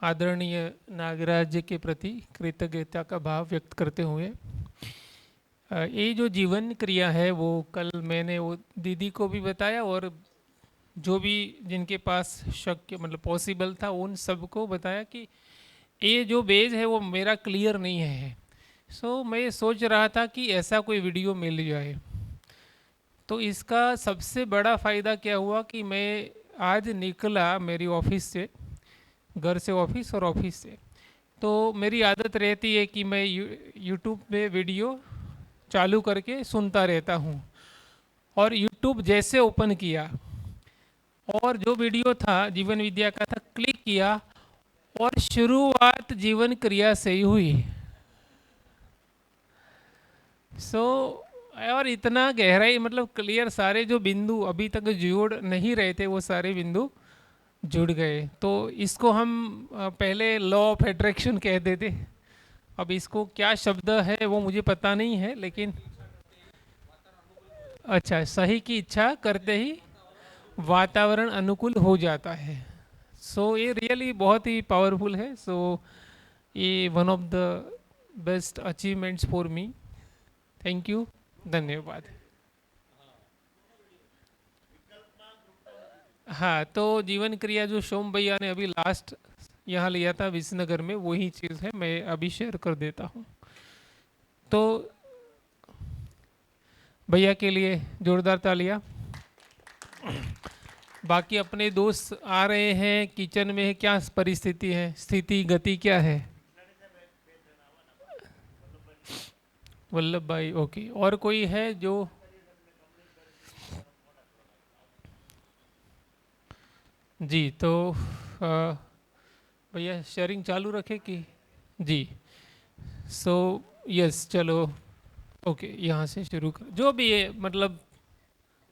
आदरणीय नागराज जी के प्रति कृतज्ञता का भाव व्यक्त करते हुए ये जो जीवन क्रिया है वो कल मैंने वो दीदी को भी बताया और जो भी जिनके पास शक्य मतलब पॉसिबल था उन सबको बताया कि ये जो बेज है वो मेरा क्लियर नहीं है। मैं सोच रहा था कि ऐसा कोई वीडियो मिल जाए। तो इसका सबसे बड़ा फ़ायदा क्या हुआ कि मैं आज निकला मेरी ऑफिस से, घर से ऑफिस और ऑफिस से, तो मेरी आदत रहती है कि मैं यूट्यूब पे वीडियो चालू करके सुनता रहता हूँ। और यूट्यूब जैसे ओपन किया और जो वीडियो था जीवन विद्या का था, क्लिक किया और शुरुआत जीवन क्रिया से ही हुई। सो और इतना गहराई मतलब क्लियर, सारे जो बिंदु अभी तक जुड़ नहीं रहे थे वो सारे बिंदु जुड़ गए। तो इसको हम पहले लॉ ऑफ अट्रैक्शन कहते थे। अब इसको क्या शब्द है वो मुझे पता नहीं है, लेकिन अच्छा, सही की इच्छा करते ही वातावरण अनुकूल हो जाता है। ये रियली बहुत ही पावरफुल है। ये one of the best achievements for me. Thank you, धन्यवाद। हाँ, तो जीवन क्रिया जो सोम भैया ने अभी लास्ट यहाँ लिया था विसनगर में, वही चीज़ है, मैं अभी शेयर कर देता हूँ। तो भैया के लिए जोरदार तालियां। बाकी अपने दोस्त आ रहे हैं, किचन में है, क्या परिस्थिति है, स्थिति गति क्या है? वल्लभ भाई, ओके। और कोई है जो? जी, तो भैया शेयरिंग चालू रखे कि? जी। सो यस, चलो ओके, यहाँ से शुरू कर, जो भी है मतलब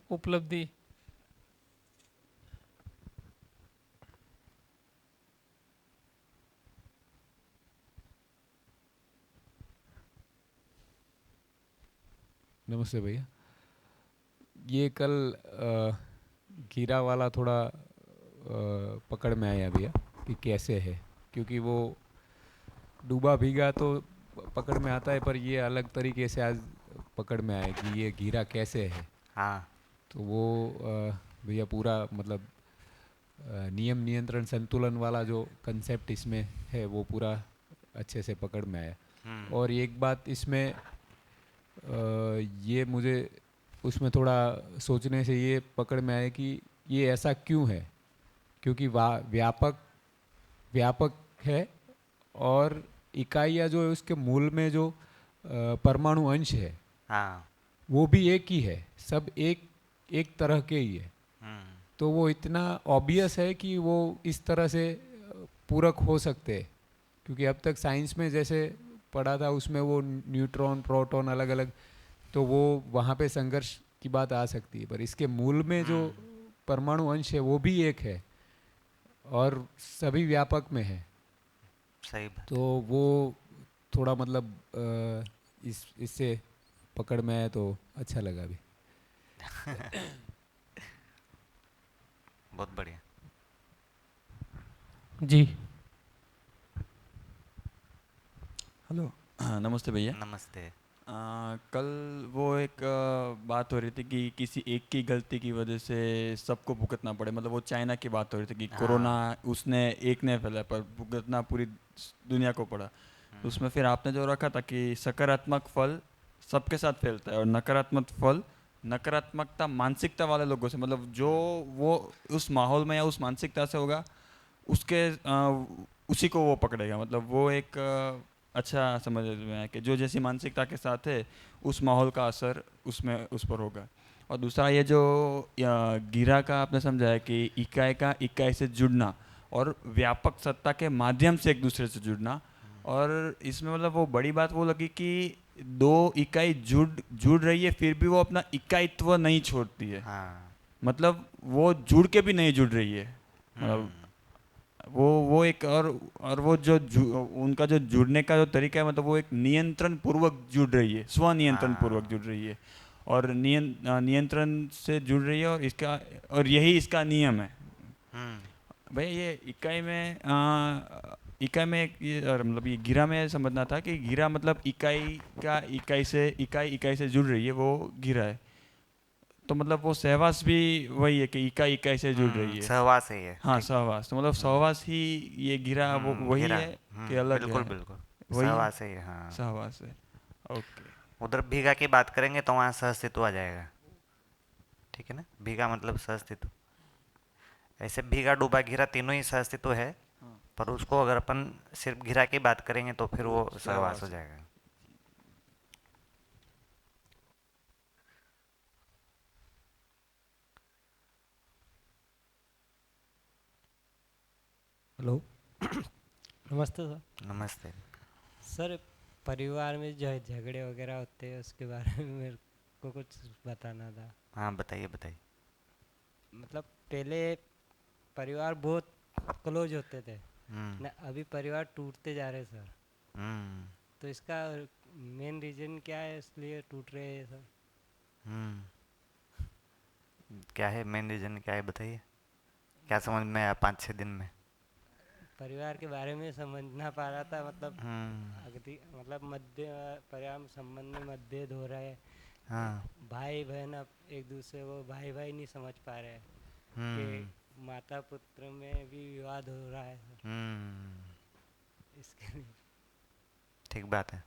उपलब्धि। नमस्ते भैया। ये कल गिरा वाला थोड़ा पकड़ में आया भैया कि कैसे है, क्योंकि वो डूबा भीगा तो पकड़ में आता है, पर ये अलग तरीके से आज पकड़ में आया कि ये गिरा कैसे है। हाँ। तो वो भैया पूरा मतलब नियम नियंत्रण संतुलन वाला जो कंसेप्ट इसमें है वो पूरा अच्छे से पकड़ में आया। और एक बात इसमें ये मुझे उसमें थोड़ा सोचने से ये पकड़ में आया कि ये ऐसा क्यों है, क्योंकि व्यापक व्यापक है और इकाइयाँ जो है उसके मूल में जो परमाणु अंश है हाँ। वो भी एक ही है, सब एक एक तरह के ही है। तो वो इतना ऑब्वियस है कि वो इस तरह से पूरक हो सकते हैं, क्योंकि अब तक साइंस में जैसे पढ़ा था उसमें वो न्यूट्रॉन प्रोटॉन अलग अलग, तो वो वहाँ पे संघर्ष की बात आ सकती है, पर इसके मूल में जो परमाणु अंश है वो भी एक है और सभी व्यापक में है। सही बात। तो वो थोड़ा मतलब इससे पकड़ में आया तो अच्छा लगा अभी। बहुत बढ़िया। जी, हेलो। हाँ, नमस्ते भैया। नमस्ते। कल वो एक बात हो रही थी कि किसी एक की गलती की वजह से सबको भुगतना पड़े, मतलब वो चाइना की बात हो रही थी कि कोरोना उसने एक ने फैलाया पर भुगतना पूरी दुनिया को पड़ा। तो उसमें फिर आपने जो रखा था कि सकारात्मक फल सबके साथ फैलता है और नकारात्मक फल नकारात्मकता मानसिकता वाले लोगों से, मतलब जो वो उस माहौल में या उस मानसिकता से होगा उसके उसी को वो पकड़ेगा। मतलब वो एक अच्छा समझ में है कि जो जैसी मानसिकता के साथ है उस माहौल का असर उसमें उस पर होगा। और दूसरा ये जो गिरा का आपने समझाया कि इकाई का इकाई से जुड़ना और व्यापक सत्ता के माध्यम से एक दूसरे से जुड़ना, और इसमें मतलब वो बड़ी बात वो लगी कि दो इकाई जुड़ रही है फिर भी वो अपना इकाईत्व नहीं छोड़ती है। हाँ। मतलब वो जुड़ के भी नहीं जुड़ रही है, मतलब वो एक और वो जो उनका जो जुड़ने का जो तरीका है, मतलब वो एक नियंत्रण पूर्वक जुड़ रही है, स्वनियंत्रण पूर्वक जुड़ रही है और नियंत्रण से जुड़ रही है, और इसका और यही इसका नियम है। भैया ये इकाई में मतलब ये गिरा में समझना था कि गिरा मतलब इकाई से जुड़ रही है, वो गिरा है। तो मतलब वो सहवास भी वही है कि इकाई से जुड़ रही है। सहवास है ये। हाँ सहवास, तो मतलब सहवास ही ये गिरा वो वही गिरा। है कि अलग बिल्कुल है? बिल्कुल। वही है, सहवास है ये, हाँ। सहवास है। ओके। उधर भीगा की बात करेंगे तो वहाँ सहस्तित्व आ जाएगा। ठीक है ना, भीगा मतलब सहस्तित्व। ऐसे भीगा डूबा घिरा तीनों ही सहस्तित्व है, पर उसको अगर अपन सिर्फ घिरा की बात करेंगे तो फिर वो सहवास हो सहवास। जाएगा। हेलो। नमस्ते सर। नमस्ते। सर, परिवार में जो है झगड़े वगैरह होते हैं उसके बारे में मेरे को कुछ बताना था। हाँ बताइए बताइए। मतलब पहले परिवार बहुत क्लोज होते थे हम्म। ना, अभी परिवार टूटते जा रहे हैं सर। हम्म। तो इसका मेन रीज़न क्या है इसलिए टूट रहे हैं सर? हम्म। क्या है मेन रीजन, क्या है बताइए। क्या समझ में आया 5-6 दिन में? परिवार के बारे में समझ ना पा रहा था, मतलब हम्म। अगदी मतलब मध्य परिवार में संबंध में मतभेद हो रहा है। हाँ। भाई बहन अब एक दूसरे को भाई भाई नहीं समझ पा रहे हैं हम्म। कि माता पुत्र में भी विवाद हो रहा है सर। हम्म। इसके लिए ठीक बात है।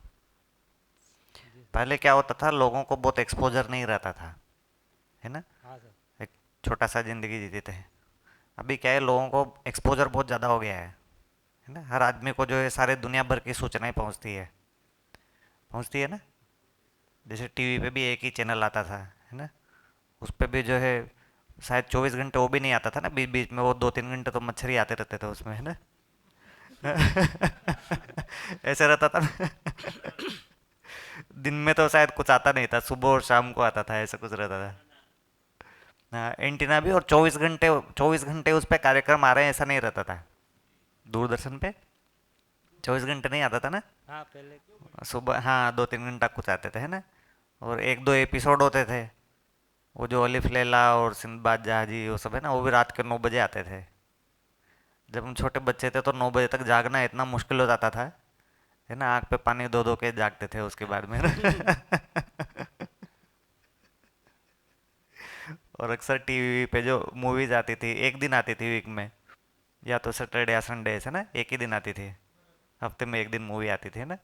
जी। पहले क्या होता था, लोगों को बहुत एक्सपोजर नहीं रहता था, है ना। हाँ सर। एक छोटा सा जिंदगी जीते थे। अभी क्या है, लोगों को एक्सपोजर बहुत ज़्यादा हो गया है ना। हर आदमी को जो है सारे दुनिया भर की सूचनाएं पहुंचती है ना। जैसे टीवी पे भी एक ही चैनल आता था, है ना। उस पे भी जो है शायद 24 घंटे वो भी नहीं आता था ना, बीच बीच में वो 2-3 घंटे तो मच्छर ही आते रहते थे उसमें, है ना। ऐसे रहता था ना। दिन में तो शायद कुछ आता नहीं था, सुबह और शाम को आता था, ऐसा कुछ रहता था। हाँ, एंटीना भी, और 24 घंटे उस पर कार्यक्रम आ रहे हैं ऐसा नहीं रहता था। दूरदर्शन पे 24 घंटे नहीं आता था ना। हाँ पहले। सुबह हाँ 2-3 घंटा कुछ आते थे, है ना। और 1-2 एपिसोड होते थे। वो जो अलिफ लैला और सिंदबाद जहाजी वो सब है ना, वो भी रात के 9 बजे आते थे। जब हम छोटे बच्चे थे तो 9 बजे तक जागना इतना मुश्किल हो जाता था, है ना। आँख पे पानी दो दो के जागते थे उसके बाद में ना। और अक्सर टीवी पे जो मूवीज आती थी, एक दिन आती थी वीक में, या तो सैटरडे या संडे से ना, एक ही दिन आती थी। हफ्ते में एक दिन मूवी आती थी ना।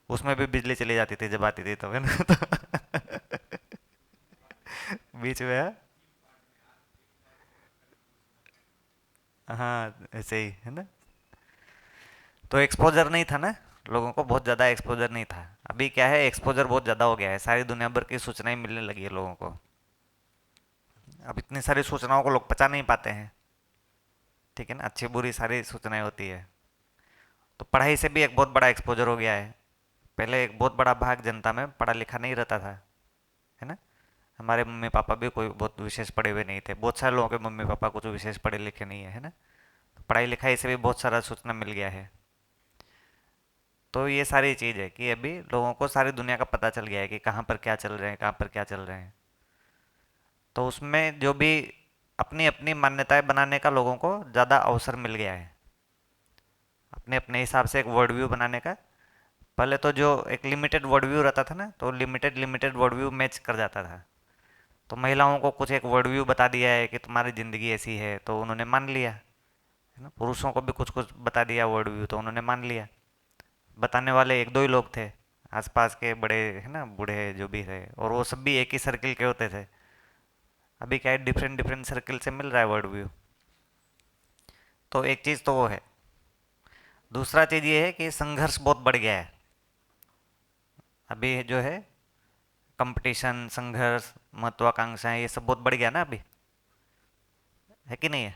उसमें भी बिजली चली जाती थी जब आती थी तो, है ना। तो बीच में हाँ ऐसे ही है ना। तो एक्सपोजर नहीं था ना, लोगों को बहुत ज़्यादा एक्सपोजर नहीं था। अभी क्या है, एक्सपोजर बहुत ज़्यादा हो गया है, सारी दुनिया भर की सूचनाएं मिलने लगी है लोगों को। अब इतनी सारी सूचनाओं को लोग पचा नहीं पाते हैं, ठीक है ना। अच्छी बुरी सारी सूचनाएं होती है। तो पढ़ाई से भी एक बहुत बड़ा एक्सपोजर हो गया है। पहले एक बहुत बड़ा भाग जनता में पढ़ा लिखा नहीं रहता था, है ना। हमारे मम्मी पापा भी कोई बहुत विशेष पढ़े हुए नहीं थे, बहुत सारे लोगों के मम्मी पापा कुछ विशेष पढ़े लिखे नहीं है, है ना। तो पढ़ाई लिखाई से भी बहुत सारा सूचना मिल गया है। तो ये सारी चीज़ है कि अभी लोगों को सारी दुनिया का पता चल गया है कि कहाँ पर क्या चल रहे हैं, कहाँ पर क्या चल रहे हैं। तो उसमें जो भी अपनी अपनी मान्यताएं बनाने का लोगों को ज़्यादा अवसर मिल गया है, अपने अपने हिसाब से एक वर्ल्ड व्यू बनाने का। पहले तो जो एक लिमिटेड वर्ल्ड व्यू रहता था ना, तो limited limited world view match कर जाता था। तो महिलाओं को कुछ एक वर्ल्ड व्यू बता दिया है कि तुम्हारी ज़िंदगी ऐसी है, तो उन्होंने मान लिया, है ना। पुरुषों को भी कुछ कुछ बता दिया वर्ल्ड व्यू, तो उन्होंने मान लिया। बताने वाले 1-2 ही लोग थे, आसपास के बड़े, है ना, बूढ़े जो भी थे, और वो सब भी एक ही सर्किल के होते थे। अभी क्या है, डिफरेंट डिफरेंट सर्किल से मिल रहा है वर्ल्ड व्यू। तो एक चीज़ तो वो है। दूसरा चीज़ ये है कि संघर्ष बहुत बढ़ गया है अभी, जो है कंपटीशन, संघर्ष, महत्वाकांक्षाएं, ये सब बहुत बढ़ गया ना अभी, है कि नहीं है।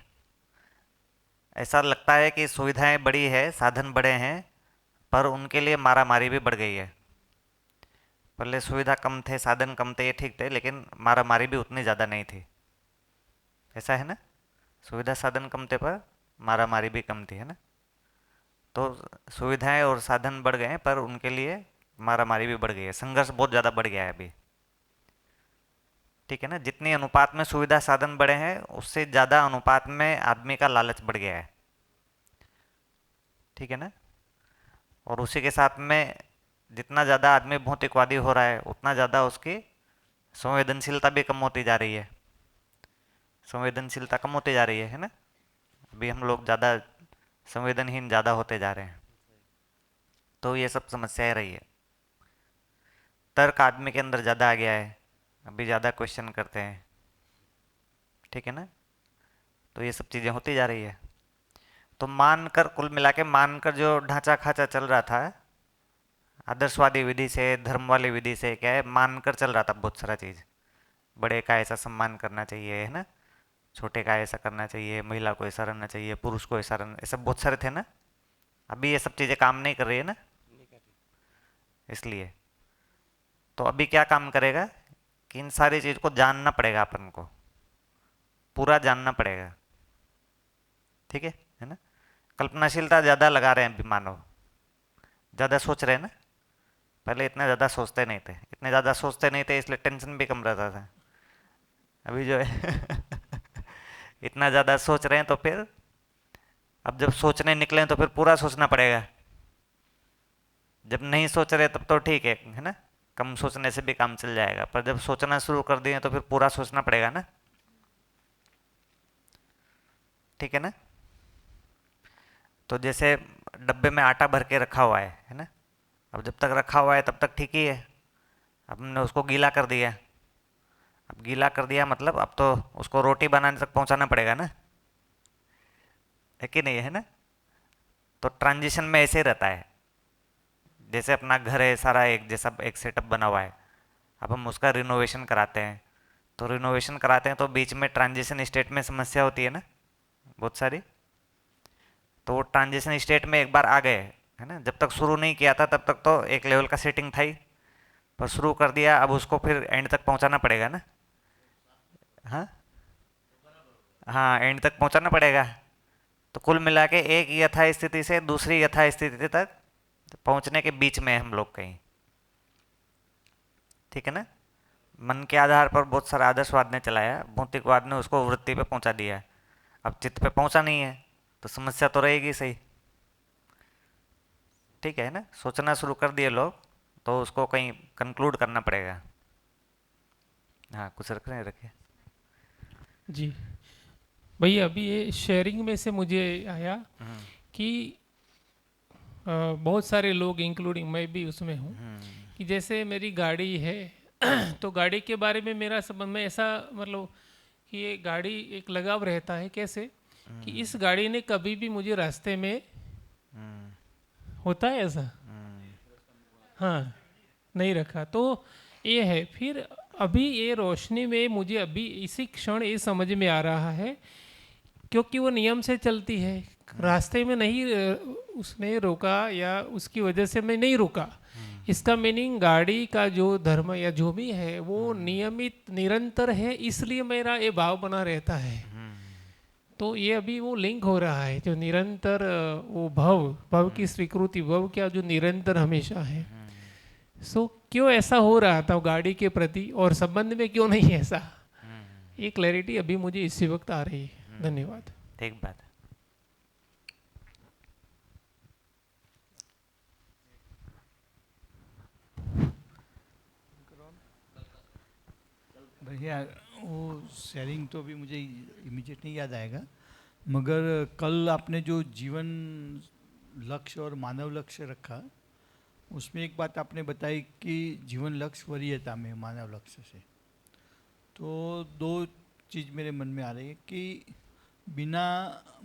ऐसा लगता है कि सुविधाएं बढ़ी है, साधन बढ़े हैं, पर उनके लिए मारा मारी भी बढ़ गई है। पहले सुविधा कम थे, साधन कम थे, ये ठीक थे, लेकिन मारा मारी भी उतनी ज़्यादा नहीं थी। ऐसा है ना, सुविधा साधन कम थे पर मारा मारी भी कम थी, है ना। तो सुविधाएं और साधन बढ़ गए हैं, पर उनके लिए मारा मारी भी बढ़ गई है, संघर्ष बहुत ज़्यादा बढ़ गया है अभी, ठीक है ना। जितनी अनुपात में सुविधा साधन बढ़े हैं, उससे ज़्यादा अनुपात में आदमी का लालच बढ़ गया है। ठीक है ना। और उसी के साथ में जितना ज़्यादा आदमी भौतिकवादी हो रहा है उतना ज़्यादा उसकी संवेदनशीलता भी कम होती जा रही है। संवेदनशीलता कम होती जा रही है ना। अभी हम लोग ज़्यादा संवेदनहीन ज़्यादा होते जा रहे हैं, तो ये सब समस्याएं रही है। तर्क आदमी के अंदर ज़्यादा आ गया है, अभी ज़्यादा क्वेश्चन करते हैं, ठीक है ना। तो ये सब चीज़ें होती जा रही है। तो मानकर, कुल मिला के मानकर जो ढांचा खाचा चल रहा था आदर्शवादी विधि से, धर्म वाली विधि से, क्या है, मानकर चल रहा था बहुत सारा चीज़। बड़े का ऐसा सम्मान करना चाहिए, है ना, छोटे का ऐसा करना चाहिए, महिला को ऐसा रहना चाहिए, पुरुष को ऐसा रहना, ऐसा बहुत सारे थे ना। अभी ये सब चीज़ें काम नहीं कर रही है ना, इसलिए तो अभी क्या काम करेगा कि इन सारी चीज़ को जानना पड़ेगा, अपन को पूरा जानना पड़ेगा, ठीक है ना। कल्पनाशीलता ज़्यादा लगा रहे हैं अभी मानव, ज़्यादा सोच रहे हैं ना। पहले इतना ज़्यादा सोचते नहीं थे, इतने ज़्यादा सोचते नहीं थे, इसलिए टेंशन भी कम रहता था। अभी जो है इतना ज़्यादा सोच रहे हैं तो फिर अब जब सोचने निकले तो फिर पूरा सोचना पड़ेगा। जब नहीं सोच रहे तब तो ठीक है ना, कम सोचने से भी काम चल जाएगा, पर जब सोचना शुरू कर दिए तो फिर पूरा सोचना पड़ेगा ना, ठीक है ना। तो जैसे डब्बे में आटा भर के रखा हुआ है ना, अब जब तक रखा हुआ है तब तक ठीक ही है। अब हमने उसको गीला कर दिया, अब गीला कर दिया मतलब अब तो उसको रोटी बनाने तक पहुंचाना पड़ेगा ना, है कि नहीं, है ना। तो ट्रांजिशन में ऐसे ही रहता है, जैसे अपना घर है सारा एक जैसा एक सेटअप बना हुआ है, अब हम उसका रिनोवेशन कराते हैं, तो रिनोवेशन कराते हैं तो बीच में ट्रांजिशन स्टेट में समस्या होती है ना बहुत सारी। तो वो ट्रांजिशन स्टेट में एक बार आ गए, है ना, जब तक शुरू नहीं किया था तब तक तो एक लेवल का सेटिंग था ही, पर शुरू कर दिया अब उसको फिर एंड तक पहुंचाना पड़ेगा ना। हाँ हाँ, एंड तक पहुंचाना पड़ेगा। तो कुल मिला के एक यथा स्थिति से दूसरी यथा स्थिति तक पहुंचने के बीच में हम लोग कहीं, ठीक है ना। मन के आधार पर बहुत सारा आदर्शवाद ने चलाया, भौतिकवाद ने उसको वृत्ति पे पहुंचा दिया, अब चित्त पे पहुंचा नहीं है तो समस्या तो रहेगी सही, ठीक है ना। सोचना शुरू कर दिए लोग तो उसको कहीं कंक्लूड करना पड़ेगा। हाँ, कुछ रख रहे हैं, रखे। जी भैया, अभी ये शेयरिंग में से मुझे आया कि बहुत सारे लोग इंक्लूडिंग मैं भी उसमें हूँ कि जैसे मेरी गाड़ी है तो गाड़ी के बारे में मेरा संबंध में ऐसा मतलब कि ये गाड़ी एक लगाव रहता है, कैसे कि इस गाड़ी ने कभी भी मुझे रास्ते में, होता है ऐसा, हाँ, नहीं रखा। तो ये है, फिर अभी ये रोशनी में मुझे अभी इसी क्षण ये समझ में आ रहा है, क्योंकि वो नियम से चलती है, रास्ते में नहीं उसने रोका या उसकी वजह से मैं नहीं रुका। इसका मीनिंग गाड़ी का जो धर्म या जो भी है वो नियमित निरंतर है, इसलिए मेरा ये भाव बना रहता है। तो ये अभी वो लिंक हो रहा है, जो निरंतर वो भव की स्वीकृति, भव क्या जो निरंतर हमेशा है। सो क्यों ऐसा हो रहा था गाड़ी के प्रति और संबंध में क्यों नहीं ऐसा, ये क्लैरिटी अभी मुझे इसी वक्त आ रही है। धन्यवाद। ठीक बात है। भैया वो शेयरिंग तो अभी मुझे इमीडिएट नहीं याद आएगा, मगर कल आपने जो जीवन लक्ष्य और मानव लक्ष्य रखा उसमें एक बात आपने बताई कि जीवन लक्ष्य वरीयता में मानव लक्ष्य से, तो दो चीज़ मेरे मन में आ रही है कि बिना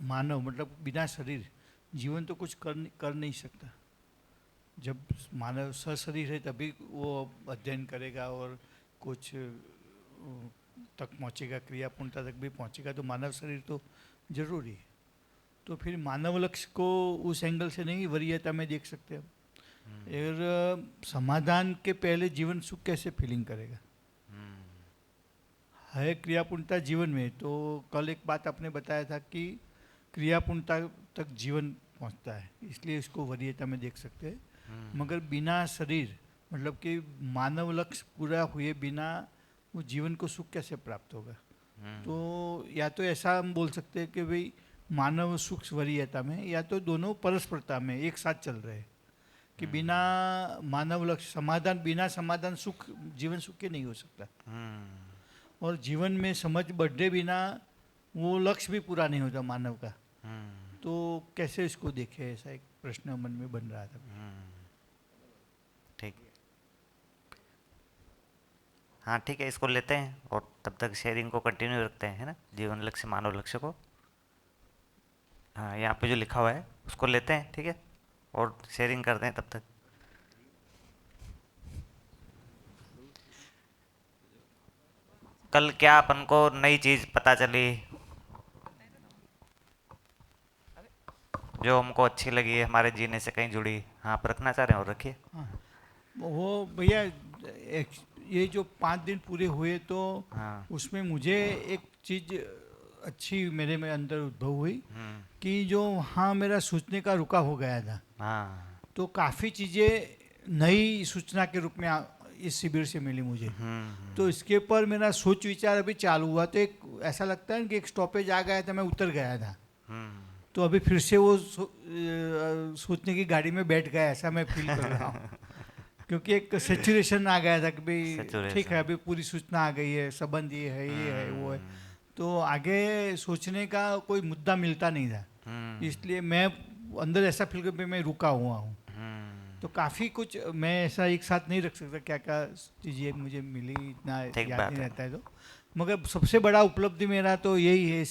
मानव मतलब बिना शरीर जीवन तो कुछ कर नहीं सकता। जब मानव सशरीर है तभी वो अध्ययन करेगा और कुछ तक पहुँचेगा, क्रियापूर्णता तक भी पहुँचेगा, तो मानव शरीर तो जरूरी है। तो फिर मानव लक्ष्य को उस एंगल से नहीं वरीयता में देख सकते हम। और समाधान के पहले जीवन सुख कैसे फीलिंग करेगा, है क्रियापूर्णता जीवन में। तो कल एक बात आपने बताया था कि क्रियापूर्णता तक जीवन पहुंचता है, इसलिए इसको वरीयता में देख सकते हैं। मगर बिना शरीर मतलब कि मानव लक्ष्य पूरा हुए बिना वो जीवन को सुख कैसे प्राप्त होगा। तो या तो ऐसा हम बोल सकते हैं कि भाई मानव सुख वरीयता में, या तो दोनों परस्परता में एक साथ चल रहे हैं कि बिना मानव लक्ष्य समाधान, बिना समाधान सुख, जीवन सुख के नहीं हो सकता। और जीवन में समझ बढ़े बिना वो लक्ष्य भी पूरा नहीं होता मानव का। तो कैसे इसको देखे, ऐसा एक प्रश्न मन में बन रहा था। ठीक, हाँ ठीक है, इसको लेते हैं और तब तक शेयरिंग को कंटिन्यू रखते हैं, है ना, जीवन लक्ष्य मानव लक्ष्य को। हाँ, यहाँ पे जो लिखा हुआ है उसको लेते हैं, ठीक है, और शेयरिंग करते हैं तब तक। कल क्या अपन को नई चीज पता चली जो हमको अच्छी लगी है, हमारे जीने से कहीं जुड़ी? हाँ, आप रखना चाह रहे हैं और रखिए। हाँ, वो भैया ये जो 5 दिन पूरे हुए तो हाँ। उसमें मुझे एक चीज़ अच्छी मेरे में अंदर उद्भव हुई कि जो हाँ मेरा सोचने का रुका हो गया था, हाँ। तो काफ़ी चीज़ें नई सूचना के रूप में इस शिविर से मिली मुझे। तो इसके ऊपर मेरा सोच विचार अभी चालू हुआ। तो एक ऐसा लगता है कि एक स्टॉपेज आ गया था, मैं उतर गया था, तो अभी फिर से वो सोचने की गाड़ी में बैठ गया, ऐसा मैं फील कर रहा हूँ। क्योंकि एक सेचुरेशन आ गया था कि भाई ठीक है, अभी पूरी सूचना आ गई है, संबंध ये है, ये है, वो है, तो आगे सोचने का कोई मुद्दा मिलता नहीं था। इसलिए मैं अंदर ऐसा फील कर मैं रुका हुआ हूँ। तो काफ़ी कुछ मैं ऐसा एक साथ नहीं रख सकता, क्या क्या चीज़ें मुझे मिली, इतना याद नहीं रहता है। तो मगर सबसे बड़ा उपलब्धि मेरा तो यही है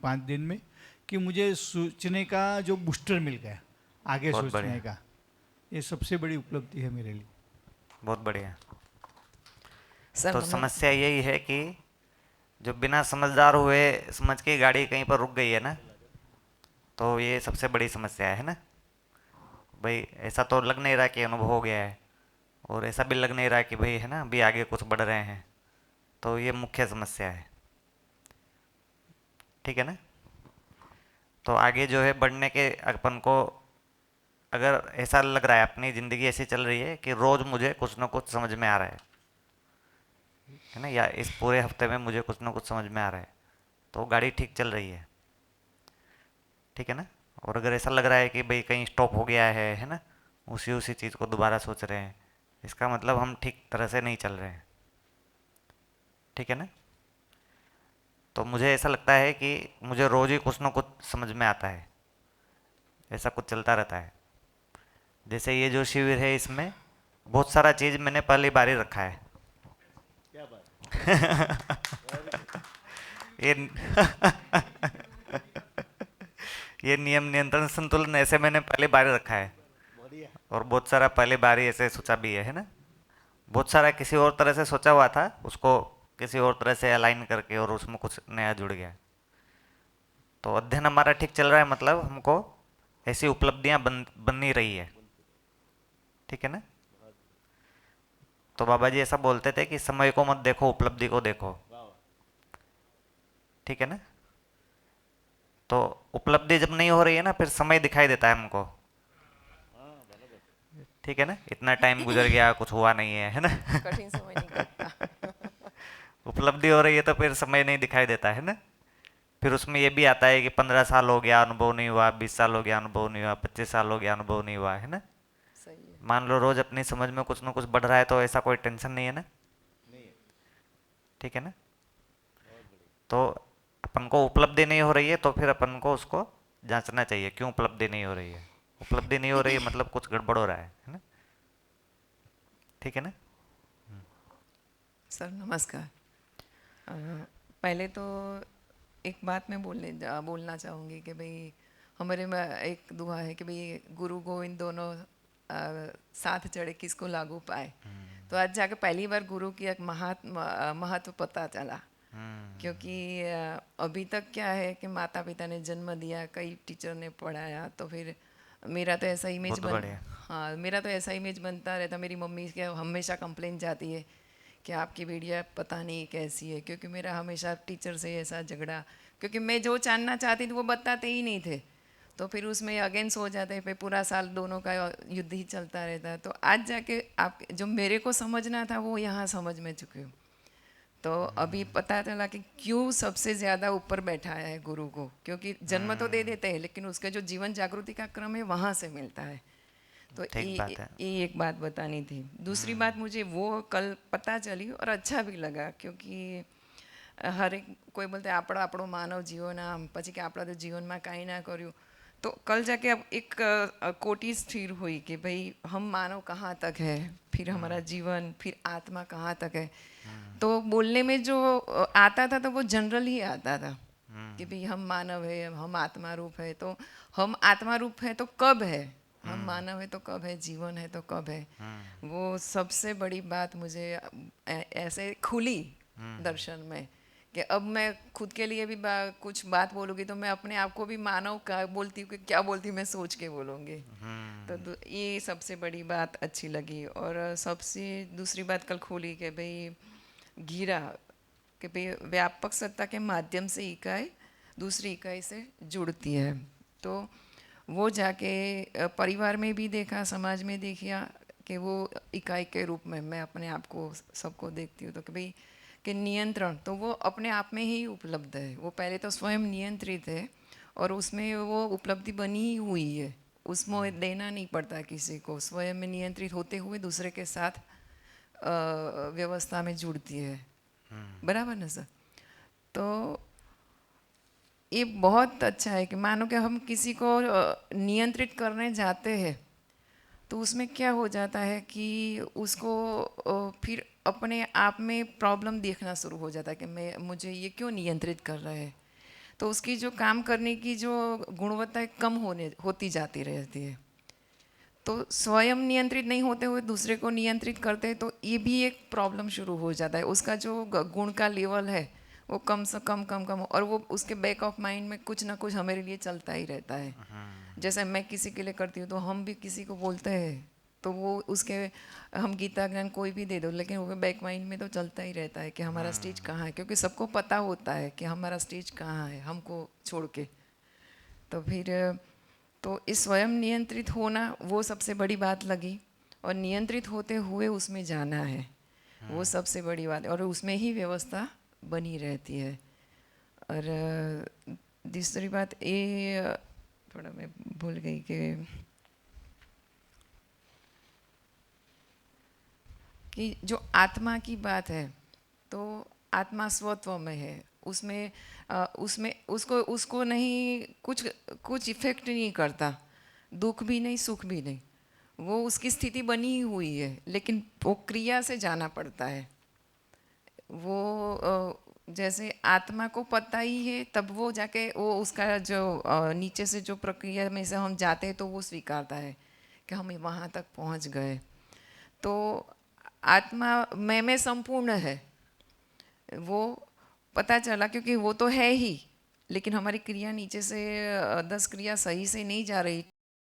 5 दिन में कि मुझे सोचने का जो बूस्टर मिल गया, आगे सोचने का, ये सबसे बड़ी उपलब्धि है मेरे लिए। बहुत बढ़िया। तो समस्या यही है कि जो बिना समझदार हुए समझ के गाड़ी कहीं पर रुक गई है ना, तो ये सबसे बड़ी समस्या है ना भाई। ऐसा तो लग नहीं रहा कि अनुभव हो गया है, और ऐसा भी लग नहीं रहा कि भाई, है ना, अभी आगे कुछ बढ़ रहे हैं। तो ये मुख्य समस्या है, ठीक है ना। तो आगे जो है बढ़ने के अपन को, अगर ऐसा लग रहा है अपनी ज़िंदगी ऐसी चल रही है कि रोज़ मुझे कुछ ना कुछ समझ में आ रहा है ना, या इस पूरे हफ्ते में मुझे कुछ ना कुछ समझ में आ रहा है, तो गाड़ी ठीक चल रही है, ठीक है ना। और अगर ऐसा लग रहा है कि भाई कहीं स्टॉप हो गया है ना, उसी चीज़ को दोबारा सोच रहे हैं, इसका मतलब हम ठीक तरह से नहीं चल रहे हैं, ठीक है ना। तो मुझे ऐसा लगता है कि मुझे रोज़ ही कुछ ना कुछ समझ में आता है, ऐसा कुछ चलता रहता है। जैसे ये जो शिविर है, इसमें बहुत सारा चीज़ मैंने पहली बार ही रखा है। क्या बात? ये नियम नियंत्रण संतुलन ऐसे मैंने पहली बार ही रखा है, और बहुत सारा पहली बार ही ऐसे सोचा भी है ना। बहुत सारा किसी और तरह से सोचा हुआ था, उसको किसी और तरह से अलाइन करके, और उसमें कुछ नया जुड़ गया। तो अध्ययन हमारा ठीक चल रहा है, मतलब हमको ऐसी उपलब्धियां बन नहीं रही है, ठीक है ना। तो बाबा जी ऐसा बोलते थे कि समय को मत देखो, उपलब्धि को देखो, ठीक है ना। तो उपलब्धि जब नहीं हो रही है ना, फिर समय दिखाई देता है हमको, ठीक है ना। इतना टाइम गुजर गया, कुछ हुआ नहीं है ना। कठिन समय नहीं कटता। उपलब्धि हो रही है तो फिर समय नहीं दिखाई देता है ना। फिर उसमें ये भी आता है कि 15 साल हो गया अनुभव नहीं हुआ, 20 साल हो गया अनुभव नहीं हुआ, 25 साल हो गया अनुभव नहीं हुआ, है ना। सही है। मान लो रोज अपनी समझ में कुछ ना कुछ बढ़ रहा है, तो ऐसा कोई टेंशन नहीं है ना, ठीक है ना। तो अपन को उपलब्धि नहीं हो रही है, तो फिर अपन को उसको जांचना चाहिए, क्यों उपलब्धि नहीं हो रही है। उपलब्धि नहीं हो रही है मतलब कुछ गड़बड़ हो रहा है ना, ठीक है ना। सर नमस्कार। पहले तो एक बात मैं बोलना चाहूँगी कि भाई हमारे में एक दुआ है कि भाई गुरु गोविंद दोनों साथ चढ़े किसको लागू पाए। तो आज जाके पहली बार गुरु की एक महत्व पता चला। क्योंकि अभी तक क्या है कि माता पिता ने जन्म दिया, कई टीचर ने पढ़ाया, तो फिर मेरा तो ऐसा इमेज मेरा तो ऐसा इमेज बनता रहता। मेरी मम्मी के हमेशा कंप्लेन जाती है कि आपकी बेटियाँ पता नहीं कैसी है, क्योंकि मेरा हमेशा टीचर से ऐसा झगड़ा, क्योंकि मैं जो जानना चाहती थी वो बताते ही नहीं थे, तो फिर उसमें अगेंस्ट हो जाते, फिर पूरा साल दोनों का युद्ध ही चलता रहता। तो आज जाके आप जो मेरे को समझना था वो यहाँ समझ में चुकी हूँ। तो अभी पता चला कि क्यों सबसे ज़्यादा ऊपर बैठाया है गुरु को, क्योंकि जन्म तो दे देते हैं लेकिन उसका जो जीवन जागृति का क्रम है वहाँ से मिलता है। तो ठीक बात है। ये एक बात बतानी थी। दूसरी बात मुझे वो कल पता चली और अच्छा भी लगा, क्योंकि हर एक कोई बोलते આપણો આપણો માનવ જીવન આમ પછી કે આપણા તો જીવનમાં કાંઈ ના કર્યું, तो कल जाके अब एक कोटि स्थिर हुई कि भाई हम मानव कहाँ तक है, फिर हमारा जीवन, फिर आत्मा कहाँ तक है। तो बोलने में जो आता था तो वो जनरल ही आता था कि भाई हम मानव है, हम आत्मा रूप है। तो हम आत्मा रूप है तो कब है, हम मानव है तो कब है, जीवन है तो कब है। वो सबसे बड़ी बात मुझे ऐसे खुली दर्शन में कि अब मैं खुद के लिए भी कुछ बात बोलूँगी तो मैं अपने आप को भी मानव का बोलती हूँ कि क्या बोलती हूँ मैं सोच के बोलूँगी। तो ये सबसे बड़ी बात अच्छी लगी। और सबसे दूसरी बात कल खोली कि भाई घिरा कि भाई व्यापक सत्ता के माध्यम से इकाई दूसरी इकाई से जुड़ती है। तो वो जाके परिवार में भी देखा, समाज में देखा कि वो इकाई के रूप में मैं अपने आप को सबको देखती हूँ। तो कि भाई कि नियंत्रण तो वो अपने आप में ही उपलब्ध है। वो पहले तो स्वयं नियंत्रित है और उसमें वो उपलब्धि बनी ही हुई है, उसमें देना नहीं पड़ता किसी को। स्वयं में नियंत्रित होते हुए दूसरे के साथ व्यवस्था में जुड़ती है। बराबर ना सर? तो ये बहुत अच्छा है कि मानो कि हम किसी को नियंत्रित करने जाते हैं तो उसमें क्या हो जाता है कि उसको फिर अपने आप में प्रॉब्लम देखना शुरू हो जाता है कि मुझे ये क्यों नियंत्रित कर रहा है। तो उसकी जो काम करने की जो गुणवत्ता है कम होती जाती रहती है। तो स्वयं नियंत्रित नहीं होते हुए दूसरे को नियंत्रित करते हैं तो ये भी एक प्रॉब्लम शुरू हो जाता है। उसका जो गुण का लेवल है वो कम से कम और वो उसके बैक ऑफ माइंड में कुछ ना कुछ हमारे लिए चलता ही रहता है। जैसे मैं किसी के लिए करती हूँ तो हम भी किसी को बोलते हैं तो वो उसके हम गीता ज्ञान कोई भी दे दो लेकिन वो बैक माइंड में तो चलता ही रहता है कि हमारा स्टेज कहाँ है, क्योंकि सबको पता होता है कि हमारा स्टेज कहाँ है हमको छोड़ के। तो फिर तो इस स्वयं नियंत्रित होना वो सबसे बड़ी बात लगी और नियंत्रित होते हुए उसमें जाना है वो सबसे बड़ी बात है और उसमें ही व्यवस्था बनी रहती है। और दूसरी बात ये थोड़ा मैं भूल गई कि जो आत्मा की बात है तो आत्मा स्वत्व में है, उसमें उसको नहीं कुछ इफेक्ट नहीं करता, दुख भी नहीं सुख भी नहीं, वो उसकी स्थिति बनी ही हुई है लेकिन वो क्रिया से जाना पड़ता है। वो जैसे आत्मा को पता ही है तब वो जाके वो उसका जो नीचे से जो प्रक्रिया में से हम जाते हैं तो वो स्वीकारता है कि हम वहाँ तक पहुँच गए। तो आत्मा में संपूर्ण है वो पता चला, क्योंकि वो तो है ही लेकिन हमारी क्रिया नीचे से 10 क्रिया सही से नहीं जा रही